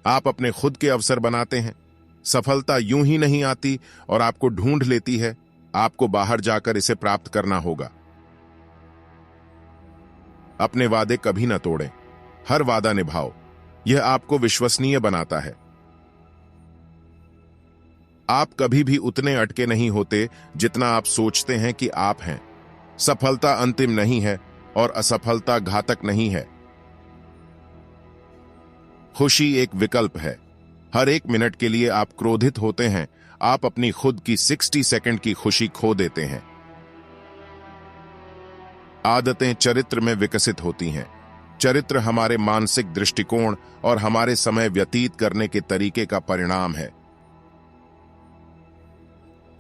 आप अपने खुद के अवसर बनाते हैं। सफलता यूं ही नहीं आती और आपको ढूंढ लेती है। आपको बाहर जाकर इसे प्राप्त करना होगा। अपने वादे कभी न तोड़ें, हर वादा निभाओ। यह आपको विश्वसनीय बनाता है। आप कभी भी उतने अटके नहीं होते जितना आप सोचते हैं कि आप हैं। सफलता अंतिम नहीं है और असफलता घातक नहीं है। खुशी एक विकल्प है। हर एक मिनट के लिए आप क्रोधित होते हैं, आप अपनी खुद की 60 सेकंड की खुशी खो देते हैं। आदतें चरित्र में विकसित होती हैं। चरित्र हमारे मानसिक दृष्टिकोण और हमारे समय व्यतीत करने के तरीके का परिणाम है।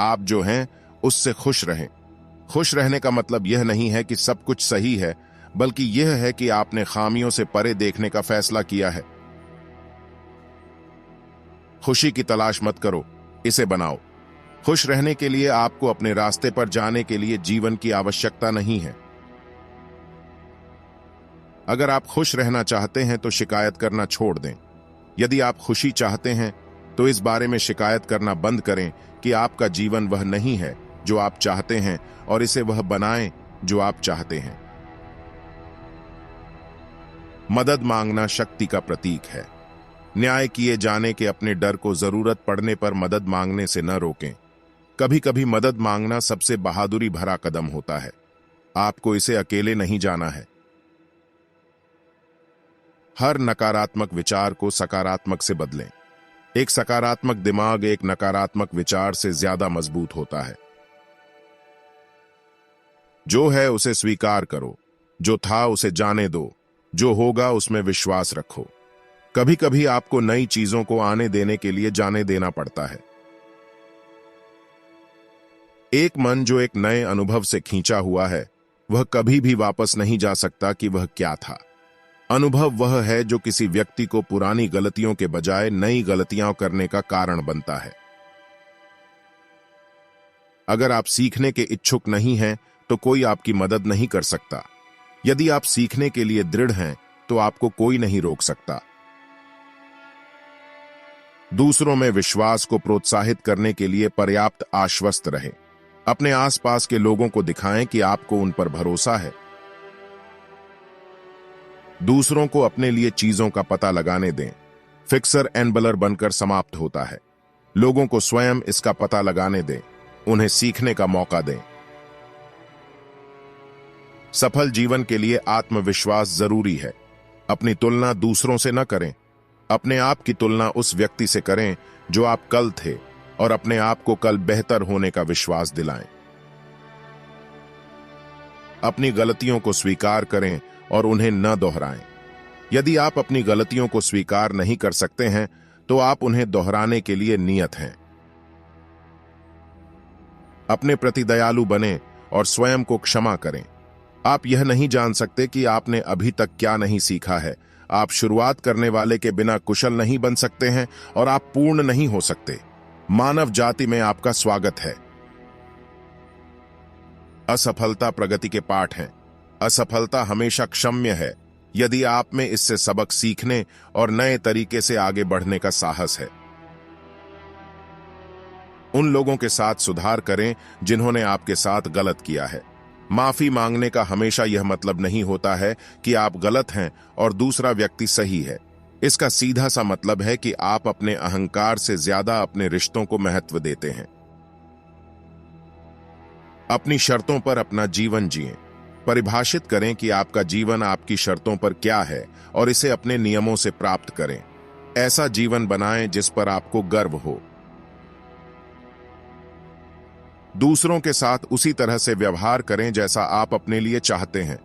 आप जो हैं उससे खुश रहें। खुश रहने का मतलब यह नहीं है कि सब कुछ सही है, बल्कि यह है कि आपने खामियों से परे देखने का फैसला किया है। खुशी की तलाश मत करो, इसे बनाओ। खुश रहने के लिए आपको अपने रास्ते पर जाने के लिए जीवन की आवश्यकता नहीं है। अगर आप खुश रहना चाहते हैं तो शिकायत करना छोड़ दें। यदि आप खुशी चाहते हैं तो इस बारे में शिकायत करना बंद करें कि आपका जीवन वह नहीं है जो आप चाहते हैं, और इसे वह बनाएं जो आप चाहते हैं। मदद मांगना शक्ति का प्रतीक है। न्याय किए जाने के अपने डर को जरूरत पड़ने पर मदद मांगने से न रोकें। कभी कभी मदद मांगना सबसे बहादुरी भरा कदम होता है। आपको इसे अकेले नहीं जाना है। हर नकारात्मक विचार को सकारात्मक से बदलें। एक सकारात्मक दिमाग एक नकारात्मक विचार से ज्यादा मजबूत होता है। जो है उसे स्वीकार करो, जो था उसे जाने दो, जो होगा उसमें विश्वास रखो। कभी कभी आपको नई चीजों को आने देने के लिए जाने देना पड़ता है। एक मन जो एक नए अनुभव से खींचा हुआ है, वह कभी भी वापस नहीं जा सकता कि वह क्या था। अनुभव वह है जो किसी व्यक्ति को पुरानी गलतियों के बजाय नई गलतियां करने का कारण बनता है। अगर आप सीखने के इच्छुक नहीं हैं, तो कोई आपकी मदद नहीं कर सकता। यदि आप सीखने के लिए दृढ़ हैं, तो आपको कोई नहीं रोक सकता। दूसरों में विश्वास को प्रोत्साहित करने के लिए पर्याप्त आश्वस्त रहें। अपने आसपास के लोगों को दिखाएं कि आपको उन पर भरोसा है। दूसरों को अपने लिए चीजों का पता लगाने दें। फिक्सर एनबलर बनकर समाप्त होता है। लोगों को स्वयं इसका पता लगाने दें, उन्हें सीखने का मौका दें। सफल जीवन के लिए आत्मविश्वास जरूरी है। अपनी तुलना दूसरों से न करें। अपने आप की तुलना उस व्यक्ति से करें जो आप कल थे, और अपने आप को कल बेहतर होने का विश्वास दिलाएं। अपनी गलतियों को स्वीकार करें और उन्हें न दोहराएं। यदि आप अपनी गलतियों को स्वीकार नहीं कर सकते हैं, तो आप उन्हें दोहराने के लिए नियत हैं। अपने प्रति दयालु बनें और स्वयं को क्षमा करें। आप यह नहीं जान सकते कि आपने अभी तक क्या नहीं सीखा है। आप शुरुआत करने वाले के बिना कुशल नहीं बन सकते हैं, और आप पूर्ण नहीं हो सकते। मानव जाति में आपका स्वागत है। असफलता प्रगति के पाठ हैं। असफलता हमेशा क्षम्य है, यदि आप में इससे सबक सीखने और नए तरीके से आगे बढ़ने का साहस है। उन लोगों के साथ सुधार करें जिन्होंने आपके साथ गलत किया है। माफी मांगने का हमेशा यह मतलब नहीं होता है कि आप गलत हैं और दूसरा व्यक्ति सही है। इसका सीधा सा मतलब है कि आप अपने अहंकार से ज्यादा अपने रिश्तों को महत्व देते हैं। अपनी शर्तों पर अपना जीवन जिएं। परिभाषित करें कि आपका जीवन आपकी शर्तों पर क्या है और इसे अपने नियमों से प्राप्त करें। ऐसा जीवन बनाएं जिस पर आपको गर्व हो। दूसरों के साथ उसी तरह से व्यवहार करें जैसा आप अपने लिए चाहते हैं।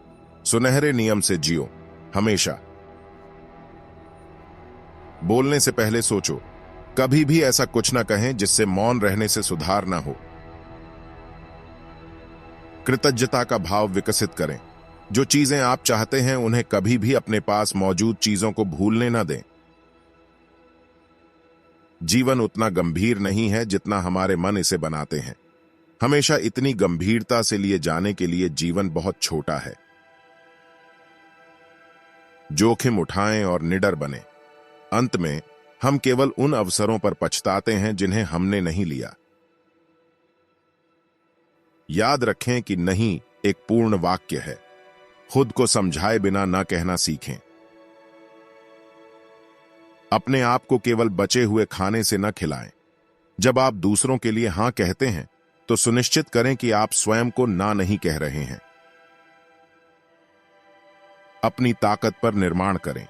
सुनहरे नियम से जियो, हमेशा। बोलने से पहले सोचो। कभी भी ऐसा कुछ न कहें जिससे मौन रहने से सुधार ना हो। कृतज्ञता का भाव विकसित करें। जो चीजें आप चाहते हैं उन्हें कभी भी अपने पास मौजूद चीजों को भूलने न दें। जीवन उतना गंभीर नहीं है जितना हमारे मन इसे बनाते हैं। हमेशा इतनी गंभीरता से लिए जाने के लिए जीवन बहुत छोटा है। जोखिम उठाएं और निडर बने। अंत में, हम केवल उन अवसरों पर पछताते हैं जिन्हें हमने नहीं लिया। याद रखें कि नहीं एक पूर्ण वाक्य है। खुद को समझाए बिना ना कहना सीखें। अपने आप को केवल बचे हुए खाने से न खिलाएं। जब आप दूसरों के लिए हां कहते हैं तो सुनिश्चित करें कि आप स्वयं को ना नहीं कह रहे हैं। अपनी ताकत पर निर्माण करें।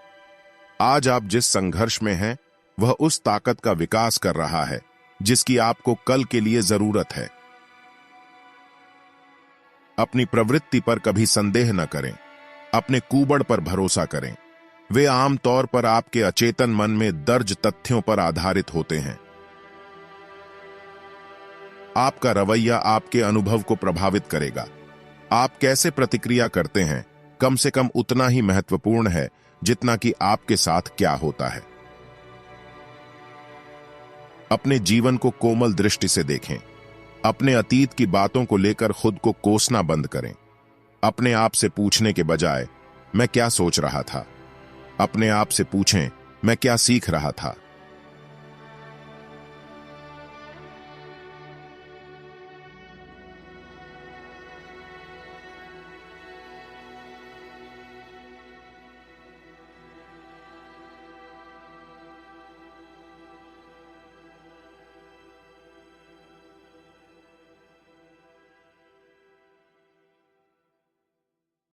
आज आप जिस संघर्ष में हैं वह उस ताकत का विकास कर रहा है जिसकी आपको कल के लिए जरूरत है। अपनी प्रवृत्ति पर कभी संदेह न करें। अपने कूबड़ पर भरोसा करें। वे आमतौर पर आपके अचेतन मन में दर्ज तथ्यों पर आधारित होते हैं। आपका रवैया आपके अनुभव को प्रभावित करेगा। आप कैसे प्रतिक्रिया करते हैं कम से कम उतना ही महत्वपूर्ण है जितना कि आपके साथ क्या होता है। अपने जीवन को कोमल दृष्टि से देखें। अपने अतीत की बातों को लेकर खुद को कोसना बंद करें। अपने आप से पूछने के बजाय मैं क्या सोच रहा था, अपने आप से पूछें मैं क्या सीख रहा था।